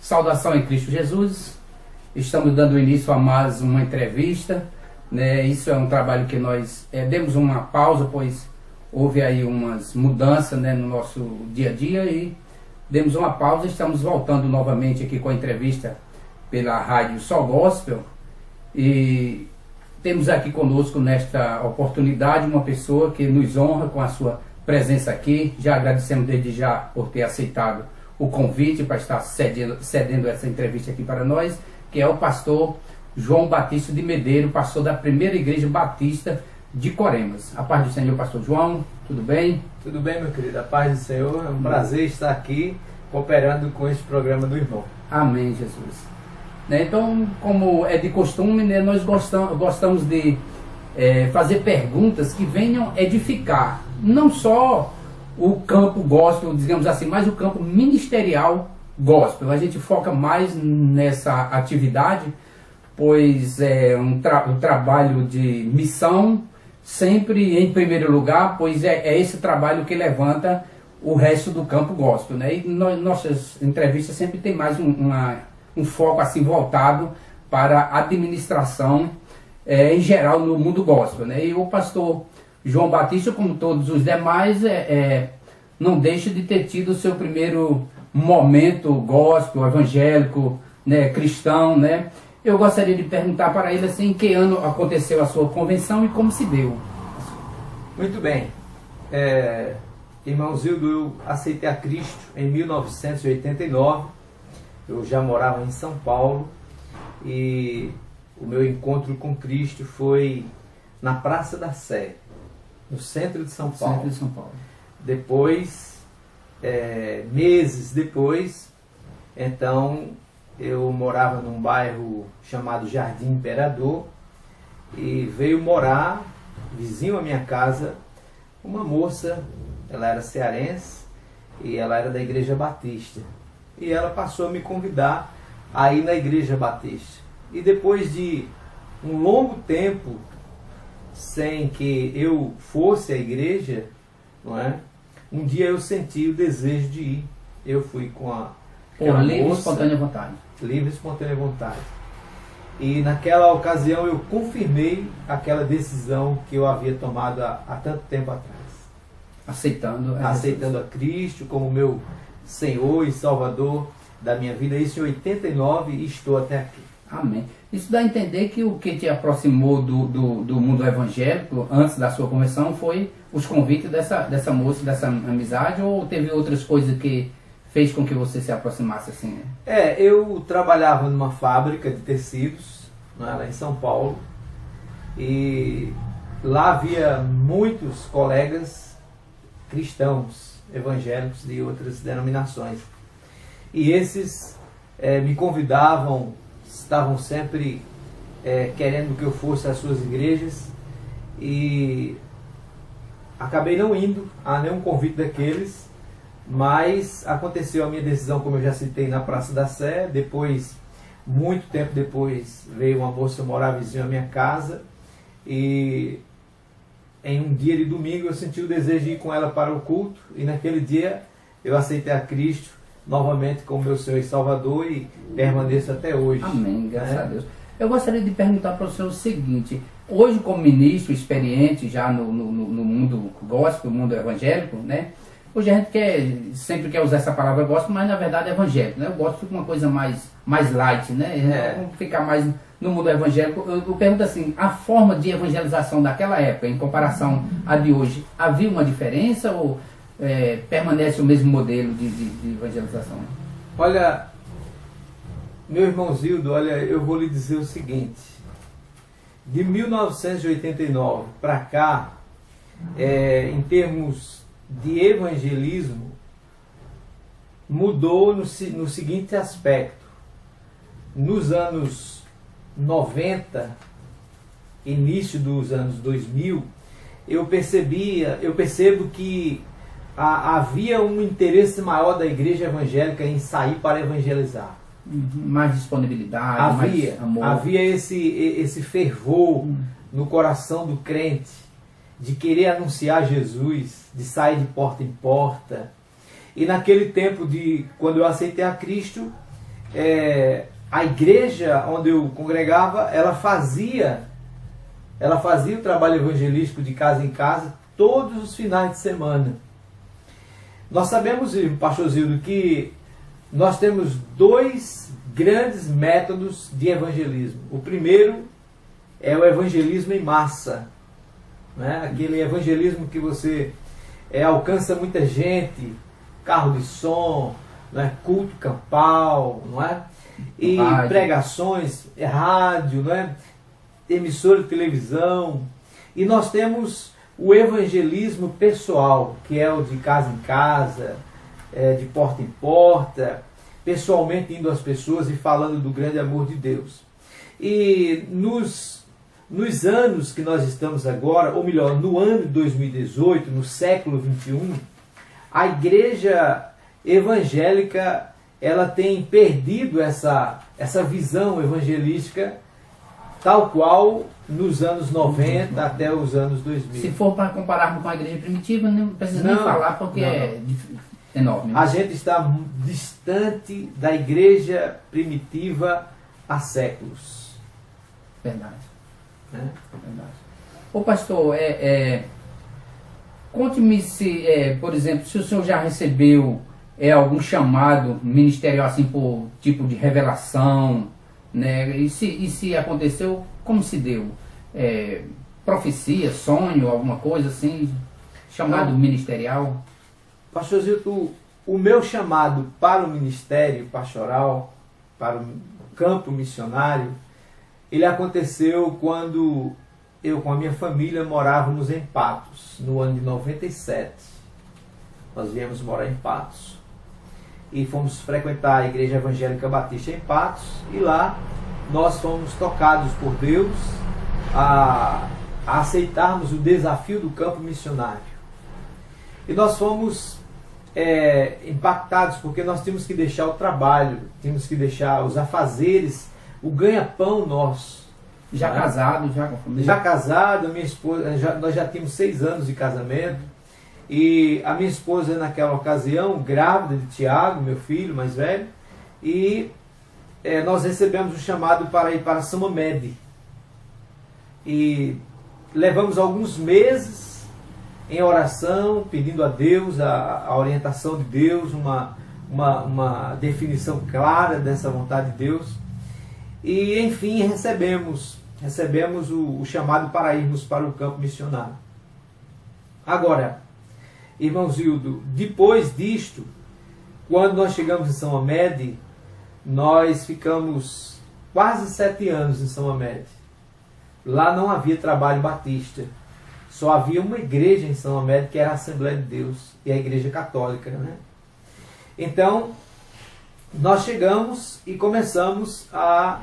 Saudação em Cristo Jesus. Estamos dando início a mais uma entrevista, né? Isso é um trabalho que nós demos uma pausa, pois houve aí umas mudanças, né, no nosso dia a dia e demos uma pausa. Estamos voltando novamente aqui com a entrevista pela Rádio Sol Gospel e temos aqui conosco nesta oportunidade uma pessoa que nos honra com a sua presença aqui. Já agradecemos desde já por ter aceitado o convite para estar cedendo essa entrevista aqui para nós, que é o pastor João Batista de Medeiro, pastor da Primeira Igreja Batista de Coremas. A paz do Senhor, pastor João, tudo bem? Tudo bem, meu querido, a paz do Senhor. É um prazer estar aqui cooperando com este programa do irmão. Amém, Jesus. Então, como é de costume, né, nós gostamos de fazer perguntas que venham edificar, não só o campo gospel, digamos assim, mas o campo ministerial gospel. A gente foca mais nessa atividade, pois é um trabalho de missão, sempre em primeiro lugar, pois é esse trabalho que levanta o resto do campo gospel, né? E nossas entrevistas sempre tem mais um foco assim voltado para a administração em geral no mundo gospel, né? E o pastor João Batista, como todos os demais, não deixa de ter tido o seu primeiro momento gospel, evangélico, né, cristão, né? Eu gostaria de perguntar para ele assim, em que ano aconteceu a sua convenção e como se deu? Muito bem. Irmão Zildo, eu aceitei a Cristo em 1989. Eu já morava em São Paulo e o meu encontro com Cristo foi na Praça da Sé, no centro de São Paulo. Centro de São Paulo. Depois, meses depois, então eu morava num bairro chamado Jardim Imperador e veio morar, vizinho à minha casa, uma moça. Ela era cearense e ela era da Igreja Batista. E ela passou a me convidar a ir na Igreja Batista. E depois de um longo tempo sem que eu fosse à igreja, não é? Um dia eu senti o desejo de ir. Eu fui com aquela livre e moça, espontânea vontade. livre e espontânea vontade. E naquela ocasião eu confirmei aquela decisão que eu havia tomado há tanto tempo atrás. Aceitando a Cristo como meu Senhor e Salvador da minha vida. Isso em 89 e estou até aqui. Amém. Isso dá a entender que o que te aproximou do mundo evangélico antes da sua conversão foi os convites dessa moça, dessa amizade, ou teve outras coisas que fez com que você se aproximasse assim? Eu trabalhava numa fábrica de tecidos, lá em São Paulo, e lá havia muitos colegas cristãos, evangélicos de outras denominações. E esses me convidavam, estavam sempre querendo que eu fosse às suas igrejas, e acabei não indo a nenhum convite daqueles, mas aconteceu a minha decisão, como eu já citei, na Praça da Sé. Depois, muito tempo depois, veio uma moça morar vizinho à minha casa, e em um dia de domingo eu senti o desejo de ir com ela para o culto, e naquele dia eu aceitei a Cristo novamente como meu Senhor e Salvador e permaneço até hoje. Amém, graças a Deus. Eu gostaria de perguntar para o senhor o seguinte: hoje, como ministro experiente já no mundo gospel, no mundo evangélico, né? Hoje a gente sempre quer usar essa palavra gospel, mas na verdade é evangélico, né? Eu gosto de uma coisa mais light, né? Vamos ficar mais no mundo evangélico. Eu pergunto assim: a forma de evangelização daquela época, em comparação à de hoje, havia uma diferença ou permanece o mesmo modelo de evangelização? Olha, meu irmão Zildo, eu vou lhe dizer o seguinte: de 1989 para cá, em termos de evangelismo, mudou no seguinte aspecto. Nos anos 90, início dos anos 2000, eu percebo que havia um interesse maior da igreja evangélica em sair para evangelizar. Mais disponibilidade, mais amor. Havia esse fervor no coração do crente de querer anunciar Jesus, de sair de porta em porta. E naquele tempo, quando eu aceitei a Cristo, a igreja onde eu congregava, ela fazia o trabalho evangelístico de casa em casa todos os finais de semana. Nós sabemos, pastor Zildo, que nós temos dois grandes métodos de evangelismo. O primeiro é o evangelismo em massa, né? Aquele evangelismo que você alcança muita gente, carro de som, né? Culto campal, não é? E rádio. Pregações, rádio, não é? Emissora de televisão. E nós temos o evangelismo pessoal, que é o de casa em casa, de porta em porta, pessoalmente indo às pessoas e falando do grande amor de Deus. E nos anos que nós estamos agora, ou melhor, no ano de 2018, no século 21, a igreja evangélica ela tem perdido essa visão evangelística tal qual nos anos 90 até os anos 2000. Se for para compararmos com a igreja primitiva, não precisa nem falar, porque é enorme. Né? A gente está distante da igreja primitiva há séculos. Verdade. Verdade. Ô pastor, conte-me se, por exemplo, se o senhor já recebeu algum chamado ministerial assim por tipo de revelação, né? E se aconteceu, como se deu? Profecia, sonho, alguma coisa assim, chamado ministerial? Pastor Zilton, o meu chamado para o ministério pastoral, para o campo missionário, ele aconteceu quando eu com a minha família morávamos em Patos, no ano de 97. Nós viemos morar em Patos. E fomos frequentar a Igreja Evangélica Batista em Patos, e lá nós fomos tocados por Deus a aceitarmos o desafio do campo missionário. E nós fomos impactados, porque nós tínhamos que deixar o trabalho, tínhamos que deixar os afazeres, o ganha-pão nosso. Já casado, já com família? Já casado, minha esposa, nós já tínhamos 6 anos de casamento. E a minha esposa, naquela ocasião, grávida de Tiago, meu filho mais velho, e nós recebemos o chamado para ir para São Mamede. E levamos alguns meses em oração, pedindo a Deus, a orientação de Deus, uma definição clara dessa vontade de Deus. E, enfim, recebemos o chamado para irmos para o campo missionário. Agora, irmão Zildo, depois disto, quando nós chegamos em São Mamede, nós ficamos quase 7 anos em São Mamede. Lá não havia trabalho batista. Só havia uma igreja em São Mamede, que era a Assembleia de Deus, e a Igreja Católica, né? Então, nós chegamos e começamos a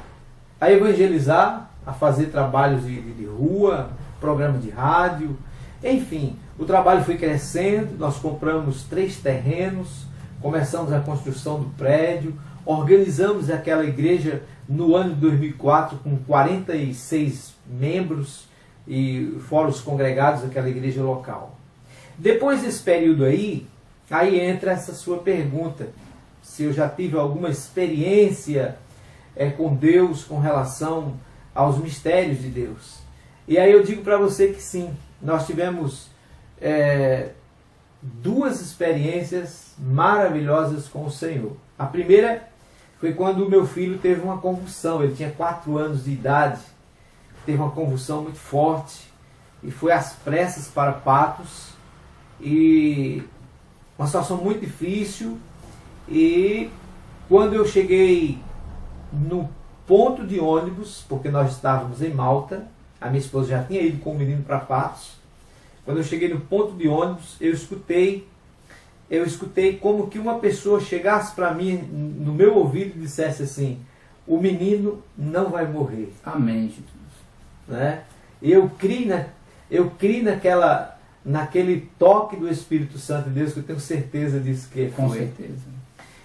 evangelizar, a fazer trabalhos de rua, programas de rádio, enfim. O trabalho foi crescendo, nós compramos 3 terrenos, começamos a construção do prédio, organizamos aquela igreja no ano de 2004 com 46 membros, e fora os congregados daquela igreja local. Depois desse período aí entra essa sua pergunta, se eu já tive alguma experiência com Deus com relação aos mistérios de Deus. E aí eu digo para você que sim, nós tivemos 2 experiências maravilhosas com o Senhor. A primeira foi quando o meu filho teve uma convulsão, ele tinha 4 anos de idade, teve uma convulsão muito forte, e foi às pressas para Patos, e uma situação muito difícil. E quando eu cheguei no ponto de ônibus, porque nós estávamos em Malta, a minha esposa já tinha ido com o menino para Patos. Quando eu cheguei no ponto de ônibus, eu escutei como que uma pessoa chegasse para mim no meu ouvido e dissesse assim: o menino não vai morrer. Amém, Jesus. Né? Eu criei naquele toque do Espírito Santo de Deus, que eu tenho certeza disso que foi. Com certeza.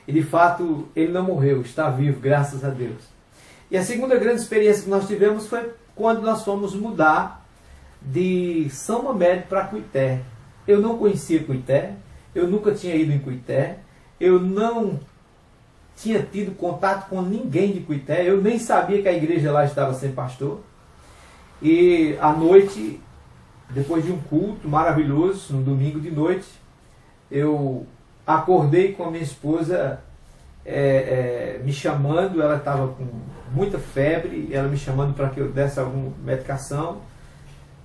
E de fato, ele não morreu, está vivo, graças a Deus. E a segunda grande experiência que nós tivemos foi quando nós fomos mudar de São Mamede para Cuité. Eu não conhecia Cuité, eu nunca tinha ido em Cuité, eu não tinha tido contato com ninguém de Cuité, eu nem sabia que a igreja lá estava sem pastor. E à noite, depois de um culto maravilhoso, no domingo de noite, eu acordei com a minha esposa me chamando, ela estava com muita febre, ela me chamando para que eu desse alguma medicação,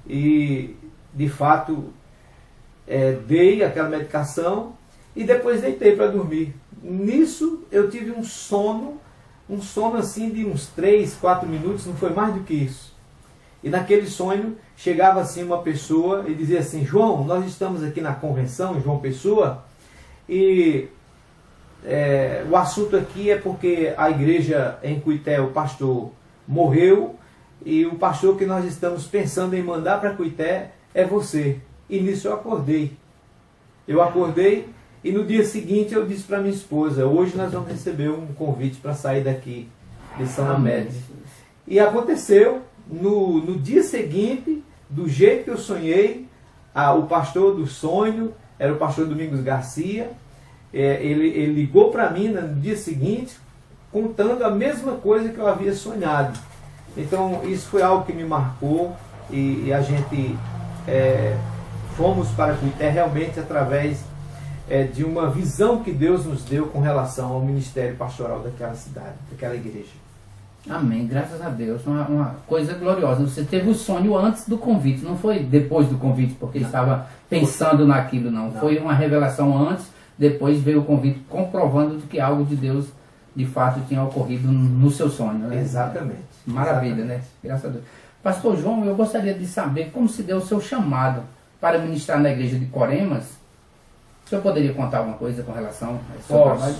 e de fato dei aquela medicação e depois deitei para dormir. Nisso eu tive um sono assim de uns 3, 4 minutos, não foi mais do que isso. E naquele sonho chegava assim uma pessoa e dizia assim: João, nós estamos aqui na convenção, João Pessoa, e o assunto aqui é porque a igreja em Cuité, o pastor morreu, e o pastor que nós estamos pensando em mandar para Cuité é você. E nisso eu acordei. E no dia seguinte eu disse para minha esposa: hoje nós vamos receber um convite para sair daqui de São Amédio. E aconteceu, no dia seguinte, do jeito que eu sonhei, o pastor do sonho era o pastor Domingos Garcia. Ele ligou para mim no dia seguinte, contando a mesma coisa que eu havia sonhado. Então isso foi algo que me marcou, e a gente fomos para Cuité realmente através de uma visão que Deus nos deu com relação ao ministério pastoral daquela cidade, daquela igreja. Amém, graças a Deus. Uma coisa gloriosa. Você teve o sonho antes do convite, não foi depois do convite, porque estava pensando naquilo, não. Foi uma revelação antes, depois veio o convite comprovando de que algo de Deus de fato tinha ocorrido no seu sonho. Né? Exatamente. Maravilha, Exatamente. Né? Graças a Deus. Pastor João, eu gostaria de saber como se deu o seu chamado para ministrar na igreja de Coremas. O senhor poderia contar alguma coisa com relação ao seu trabalho?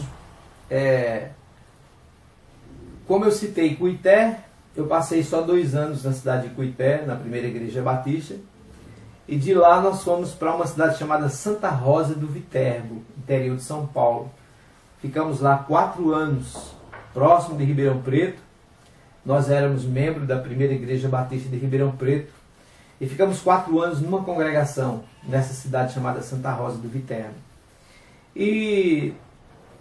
Como eu citei Cuité, eu passei só 2 anos na cidade de Cuité, na primeira igreja batista, e de lá nós fomos para uma cidade chamada Santa Rosa do Viterbo, interior de São Paulo. Ficamos lá 4 anos, próximo de Ribeirão Preto. Nós éramos membros da primeira igreja batista de Ribeirão Preto, e ficamos 4 anos numa congregação nessa cidade chamada Santa Rosa do Viterbo. E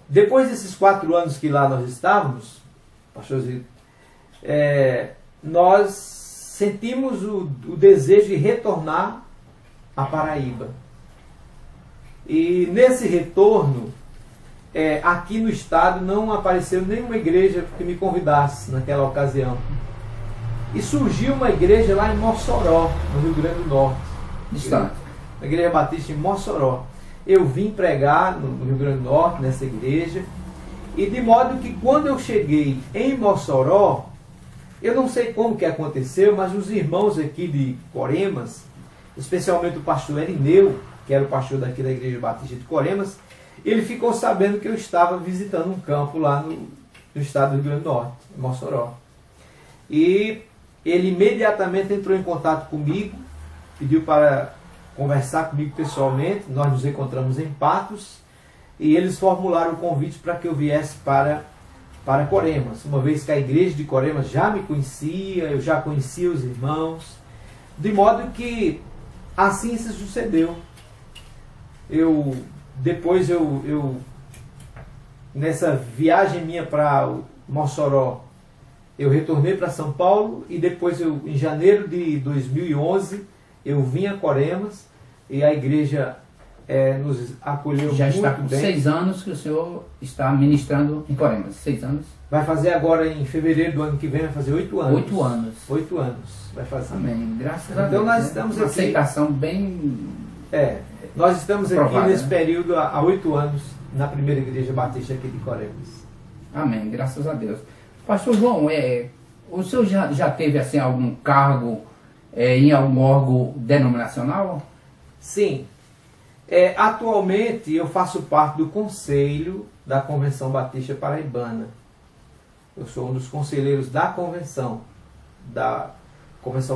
depois desses 4 anos que lá nós estávamos, pastor Zito, nós sentimos o desejo de retornar à Paraíba. E nesse retorno, aqui no estado não apareceu nenhuma igreja que me convidasse naquela ocasião. E surgiu uma igreja lá em Mossoró, no Rio Grande do Norte. Estado. A igreja batista em Mossoró. Eu vim pregar no Rio Grande do Norte, nessa igreja. E de modo que quando eu cheguei em Mossoró, eu não sei como que aconteceu, mas os irmãos aqui de Coremas, especialmente o pastor Erineu, que era o pastor daqui da igreja batista de Coremas, ele ficou sabendo que eu estava visitando um campo lá no estado do Rio Grande do Norte, em Mossoró. E ele imediatamente entrou em contato comigo, pediu para conversar comigo pessoalmente. Nós nos encontramos em Patos, e eles formularam o convite para que eu viesse para Coremas, uma vez que a igreja de Coremas já me conhecia, eu já conhecia os irmãos, de modo que assim se sucedeu. Depois nessa viagem minha para Mossoró, eu retornei para São Paulo, e depois em janeiro de 2011 eu vim a Coremas, e a igreja nos acolheu já muito bem. Já está com 6 anos que o senhor está ministrando em Coremas. 6 anos? Vai fazer agora em fevereiro do ano que vem, vai fazer 8 anos. 8 anos. 8 anos vai fazer. Amém. Graças a Deus. Então nós estamos uma aqui. aceitação bem. Nós estamos aprovada, aqui nesse né? período há 8 anos na primeira igreja batista aqui de Coremas. Amém. Graças a Deus. Pastor João, o senhor já teve assim algum cargo em algum órgão denominacional? Sim. Atualmente eu faço parte do conselho da Convenção Batista Paraibana. Eu sou um dos conselheiros da Convenção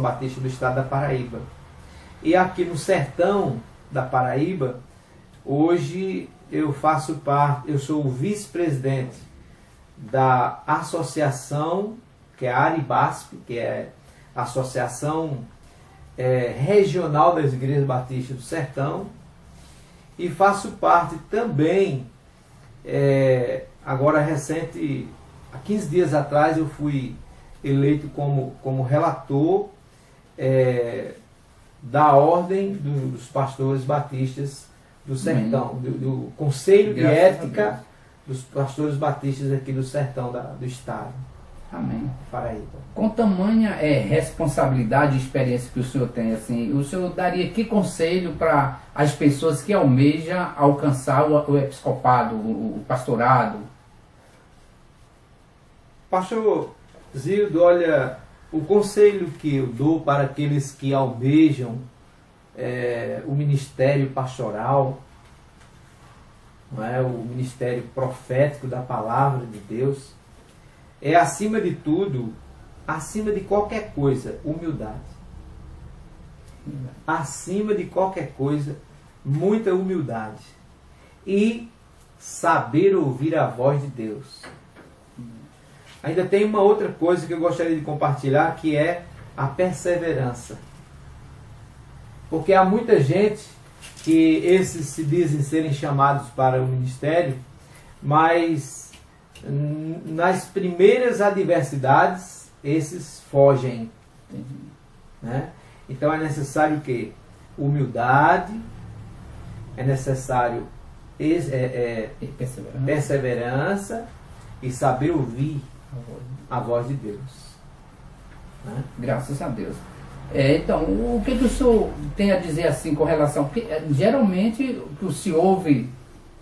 Batista do Estado da Paraíba. E aqui no sertão da Paraíba, hoje eu faço parte, eu sou o vice-presidente da associação, que é a Aribasp, que é a Associação Regional das Igrejas Batistas do Sertão, e faço parte também Agora recente, há 15 dias atrás eu fui eleito como relator da Ordem dos Pastores Batistas do Sertão, do Conselho de Ética dos Pastores Batistas aqui do Sertão do Estado. Amém. Paraíba. Com tamanha responsabilidade e experiência que o senhor tem, assim, o senhor daria que conselho para as pessoas que almejam alcançar o episcopado, o pastorado? Pastor Zildo, olha, o conselho que eu dou para aqueles que almejam o ministério pastoral, não é, o ministério profético da palavra de Deus, é, acima de tudo, acima de qualquer coisa, humildade. Acima de qualquer coisa, muita humildade. E saber ouvir a voz de Deus. Ainda tem uma outra coisa que eu gostaria de compartilhar, que é a perseverança. Porque há muita gente que esses se dizem serem chamados para o ministério, mas nas primeiras adversidades, esses fogem. Né? Então é necessário o quê? Humildade, é necessário perseverança e saber ouvir a voz de Deus. Né? Graças a Deus. Então, o que o senhor tem a dizer assim com relação... Porque, geralmente o que se ouve,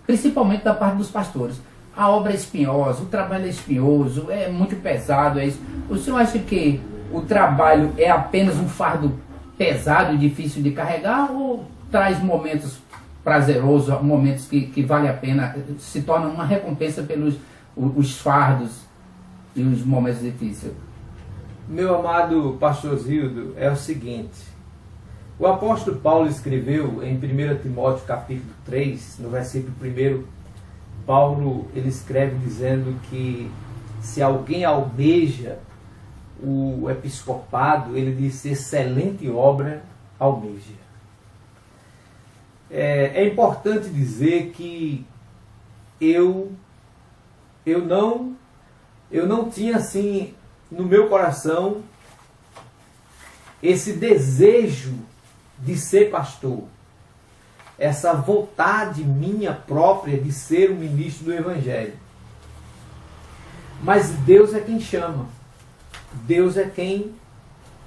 principalmente da parte dos pastores, a obra é espinhosa, o trabalho é espinhoso, é muito pesado, é isso. O senhor acha que o trabalho é apenas um fardo pesado e difícil de carregar, ou traz momentos prazerosos, momentos que vale a pena, se torna uma recompensa pelos os fardos e os momentos difíceis? Meu amado pastor Zildo, é o seguinte: o apóstolo Paulo escreveu em 1 Timóteo capítulo 3, no versículo 1, Paulo ele escreve dizendo que se alguém almeja o episcopado, ele diz: excelente obra almeja. É importante dizer que eu não tinha assim no meu coração esse desejo de ser pastor, essa vontade minha própria de ser um ministro do Evangelho. Mas Deus é quem chama, Deus é quem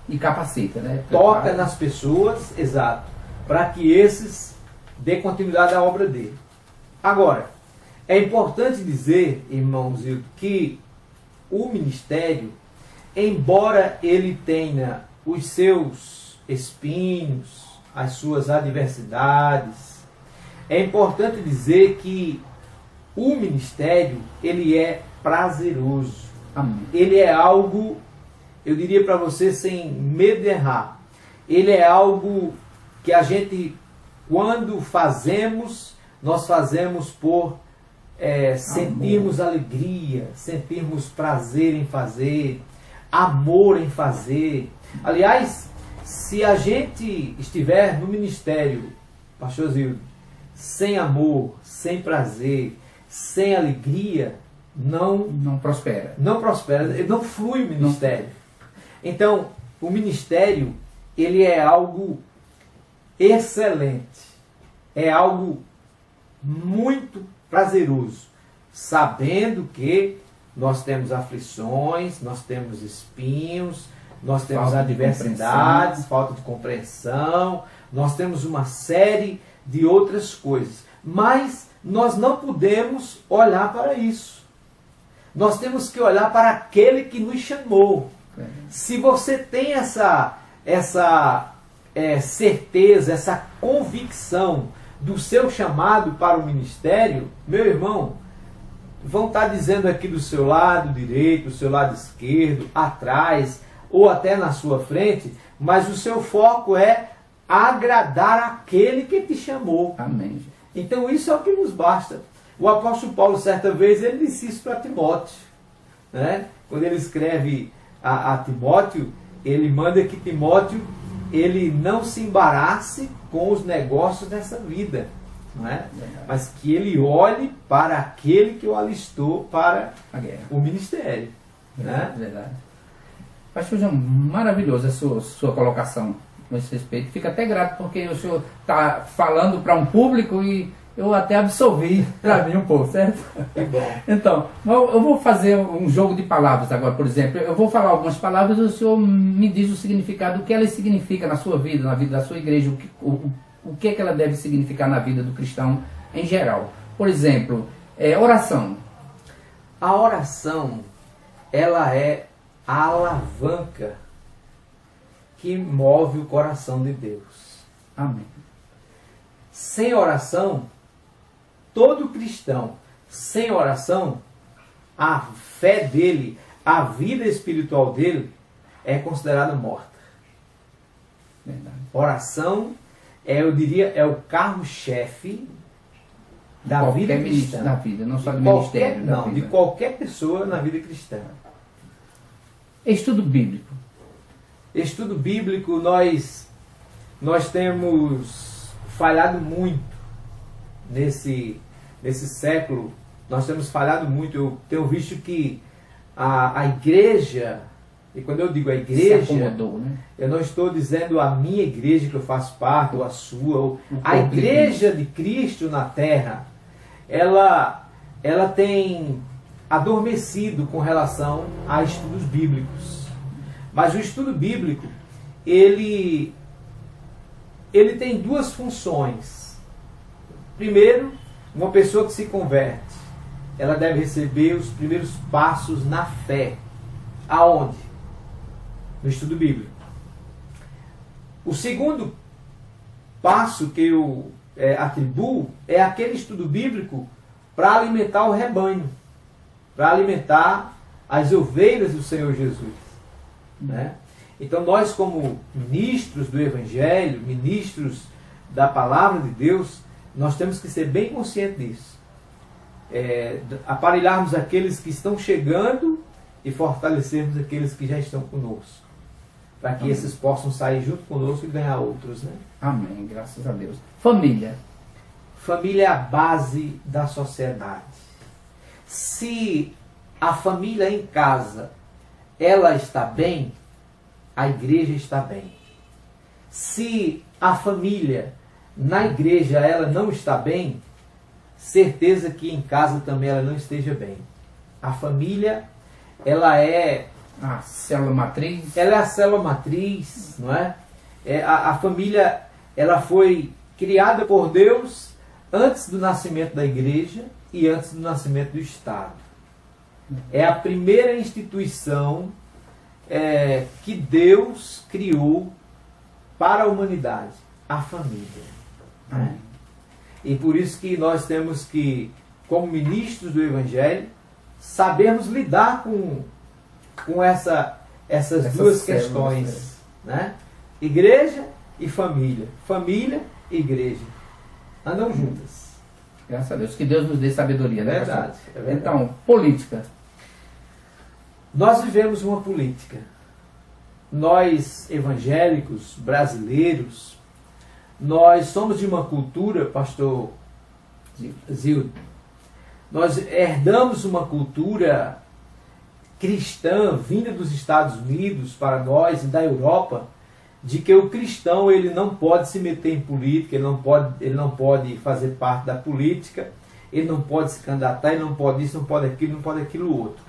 e capacita, né? Toca nas pessoas, exato, para que esses dê continuidade à obra dele. Agora, é importante dizer, irmãos, que o ministério, embora ele tenha os seus espinhos, as suas adversidades, é importante dizer que o ministério, ele é prazeroso. Amém. Ele é algo, eu diria para você sem medo de errar, ele é algo que a gente, quando fazemos, nós fazemos por sentirmos alegria, sentirmos prazer em fazer, amor em fazer. Aliás, se a gente estiver no ministério, pastor Zildo, sem amor, sem prazer, sem alegria, não prospera. Não prospera, não flui o ministério. Então, o ministério, ele é algo excelente, é algo muito prazeroso, sabendo que nós temos aflições, nós temos espinhos, nós temos adversidades, falta de compreensão, nós temos uma série de outras coisas. Mas nós não podemos olhar para isso. Nós temos que olhar para aquele que nos chamou. Se você tem essa certeza, essa convicção do seu chamado para o ministério, meu irmão, vão estar dizendo aqui do seu lado direito, do seu lado esquerdo, atrás, ou até na sua frente, mas o seu foco é agradar aquele que te chamou. Amém. Então isso é o que nos basta. O apóstolo Paulo, certa vez, ele disse isso para Timóteo. Né? Quando ele escreve a Timóteo, ele manda que Timóteo ele não se embarace com os negócios dessa vida. não é? Verdade. Mas que ele olhe para aquele que o alistou para A guerra. o ministério. Né? Verdade. Pastor João, maravilhosa a sua colocação com esse respeito. Fico até grato porque o senhor está falando para um público e eu até absorvi para mim um pouco, certo? Que bom. Então, eu vou fazer um jogo de palavras agora, por exemplo. Eu vou falar algumas palavras e o senhor me diz o significado, o que elas significam na sua vida, na vida da sua igreja, o que é que ela deve significar na vida do cristão em geral. Por exemplo, oração. A oração, ela é a alavanca que move o coração de Deus. Amém. Sem oração, todo cristão, sem oração, a fé dele, a vida espiritual dele é considerada morta. Verdade. Oração, eu diria, é o carro-chefe da Qualquer vida ministro cristã. da vida, não só do Qualquer- ministério da não, vida. de qualquer pessoa na vida cristã. Estudo bíblico. Estudo bíblico, nós temos falhado muito nesse século. Nós temos falhado muito. Eu tenho visto que a igreja, e quando eu digo a Se igreja, acomodou, né? eu não estou dizendo a minha igreja que eu faço parte, ou a sua, ou a corpo de igreja de Cristo na terra, ela tem adormecido com relação a estudos bíblicos. Mas o estudo bíblico, ele tem duas funções. Primeiro, uma pessoa que se converte, ela deve receber os primeiros passos na fé. Aonde? No estudo bíblico. O segundo passo que eu atribuo é aquele estudo bíblico para alimentar o rebanho, para alimentar as ovelhas do Senhor Jesus. Né? Então nós, como ministros do Evangelho, ministros da Palavra de Deus, nós temos que ser bem conscientes disso. Aparelharmos aqueles que estão chegando e fortalecermos aqueles que já estão conosco, para que esses possam sair junto conosco e ganhar outros. Né? Amém, graças a Deus. Família. Família é a base da sociedade. Se a família em casa ela está bem, a igreja está bem. Se a família na igreja ela não está bem, certeza que em casa também ela não esteja bem. A família, ela é A célula matriz. ela é a célula matriz, não é? A família, ela foi criada por Deus antes do nascimento da igreja e antes do nascimento do Estado. É a primeira instituição que Deus criou para a humanidade, a família. Né? E por isso que nós temos que, como ministros do Evangelho, sabermos lidar com essas duas questões. Né? Igreja e família. Família e igreja. Andam juntas. Graças a Deus. Que Deus nos dê sabedoria, né? Verdade, pastor? é verdade. Então, política. Nós vivemos uma política. Nós, evangélicos, brasileiros, nós somos de uma cultura, pastor Zildo, nós herdamos uma cultura cristã vinda dos Estados Unidos para nós e da Europa, de que o cristão ele não pode se meter em política, ele não pode fazer parte da política, ele não pode se candidatar, ele não pode isso, não pode aquilo outro.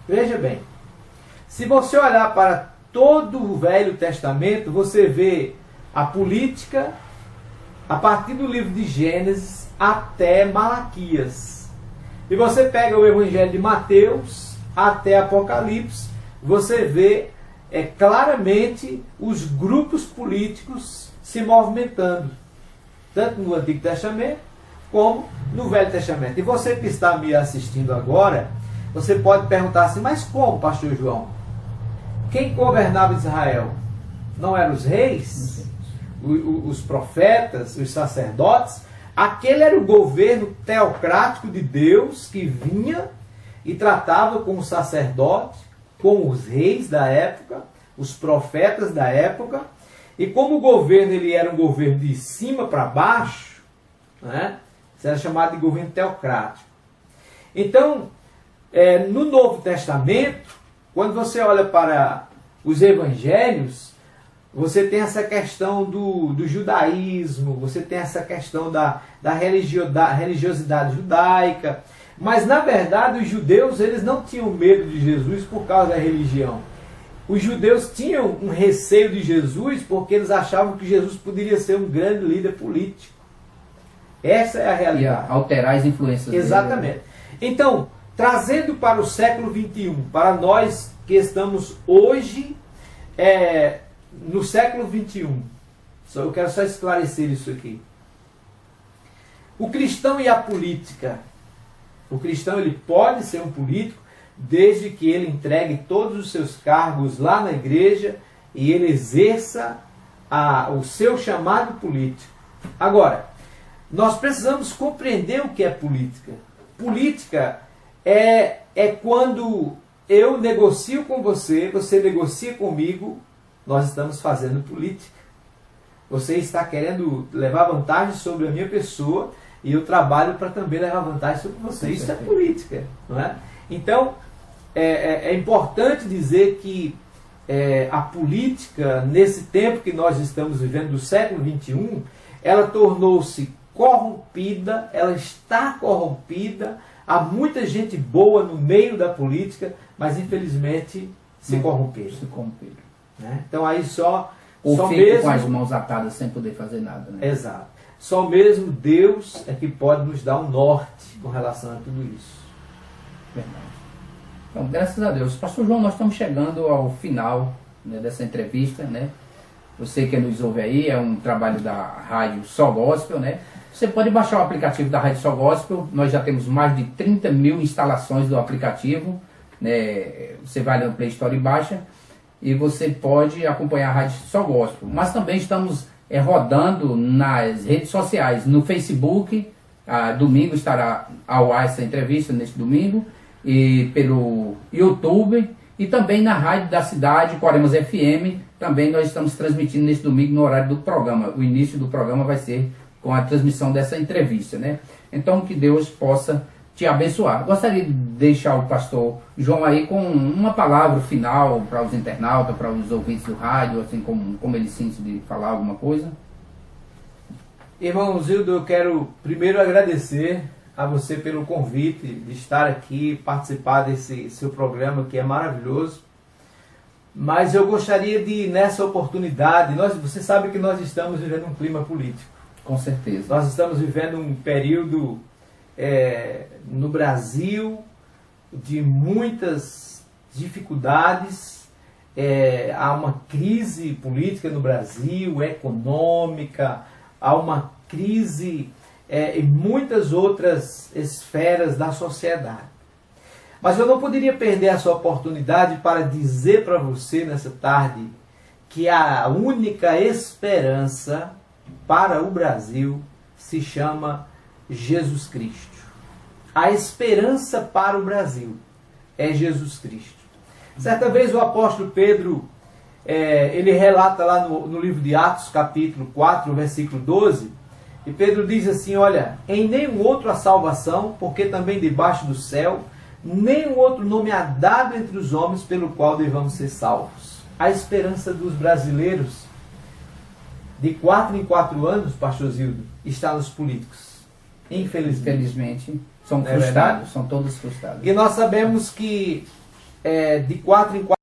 Veja bem, se você olhar para todo o Velho Testamento, você vê a política a partir do livro de Gênesis até Malaquias. E você pega o Evangelho de Mateus até Apocalipse, você vê claramente os grupos políticos se movimentando, tanto no Antigo Testamento como no Velho Testamento. E você que está me assistindo agora, você pode perguntar assim, mas como, pastor João? Quem governava Israel? Não eram os reis? Os profetas? Os sacerdotes? Aquele era o governo teocrático de Deus que vinha e tratava com os sacerdotes, com os reis da época, os profetas da época. E como o governo ele era um governo de cima para baixo, né? Isso era chamado de governo teocrático. Então, no Novo Testamento, quando você olha para os evangelhos, você tem essa questão do judaísmo, você tem essa questão da religiosidade judaica, mas na verdade os judeus eles não tinham medo de Jesus por causa da religião. Os judeus tinham um receio de Jesus porque eles achavam que Jesus poderia ser um grande líder político. Essa é a realidade. E alterar as influências dele. Exatamente. Então, trazendo para o século XXI, para nós que estamos hoje no século XXI, eu quero só esclarecer isso aqui. O cristão e a política. O cristão ele pode ser um político desde que ele entregue todos os seus cargos lá na igreja e ele exerça o seu chamado político. Agora, nós precisamos compreender o que é política. Política é quando eu negocio com você, você negocia comigo, nós estamos fazendo política. Você está querendo levar vantagem sobre a minha pessoa e eu trabalho para também levar vantagem sobre você. Isso é política, não é? Então, é importante dizer que a política, nesse tempo que nós estamos vivendo, do século XXI, ela tornou-se corrompida, ela está corrompida. Há muita gente boa no meio da política, mas infelizmente se corromperam. Né? Então aí só fica mesmo com as mãos atadas sem poder fazer nada. Né? Exato. Só mesmo Deus é que pode nos dar um norte com relação a tudo isso. Verdade. Então, graças a Deus. Pastor João, nós estamos chegando ao final, né, dessa entrevista, né? Você que nos ouve aí, é um trabalho da Rádio Só Gospel, né? Você pode baixar o aplicativo da Rádio Só Gospel. Nós já temos mais de 30 mil instalações do aplicativo, né? Você vai lá no Play Store e baixa, e você pode acompanhar a Rádio Só Gospel. Mas também estamos rodando nas redes sociais, no Facebook. Domingo estará ao ar essa entrevista, neste domingo, e pelo YouTube, e também na rádio da cidade, Coremas FM. Também nós estamos transmitindo neste domingo no horário do programa. O início do programa vai ser com a transmissão dessa entrevista, né? Então que Deus possa te abençoar. Gostaria de deixar o pastor João aí com uma palavra final para os internautas, para os ouvintes do rádio, assim como ele sente de falar alguma coisa. Irmão Zildo, eu quero primeiro agradecer a você pelo convite de estar aqui, participar desse seu programa que é maravilhoso. Mas eu gostaria de, nessa oportunidade, você sabe que nós estamos vivendo um clima político. Com certeza. Nós estamos vivendo um período no Brasil de muitas dificuldades. Há uma crise política no Brasil, econômica, há uma crise em muitas outras esferas da sociedade. Mas eu não poderia perder essa oportunidade para dizer para você nessa tarde que a única esperança para o Brasil se chama Jesus Cristo. A esperança para o Brasil é Jesus Cristo. Certa vez o apóstolo Pedro, ele relata lá no livro de Atos, capítulo 4, versículo 12, e Pedro diz assim, olha, em nenhum outro há salvação, porque também debaixo do céu, nenhum outro nome há dado entre os homens pelo qual devamos ser salvos. A esperança dos brasileiros, de 4 em 4 anos, pastor Zildo, está nos políticos. Infelizmente, são frustrados, verdade? São todos frustrados. E nós sabemos que de 4 em 4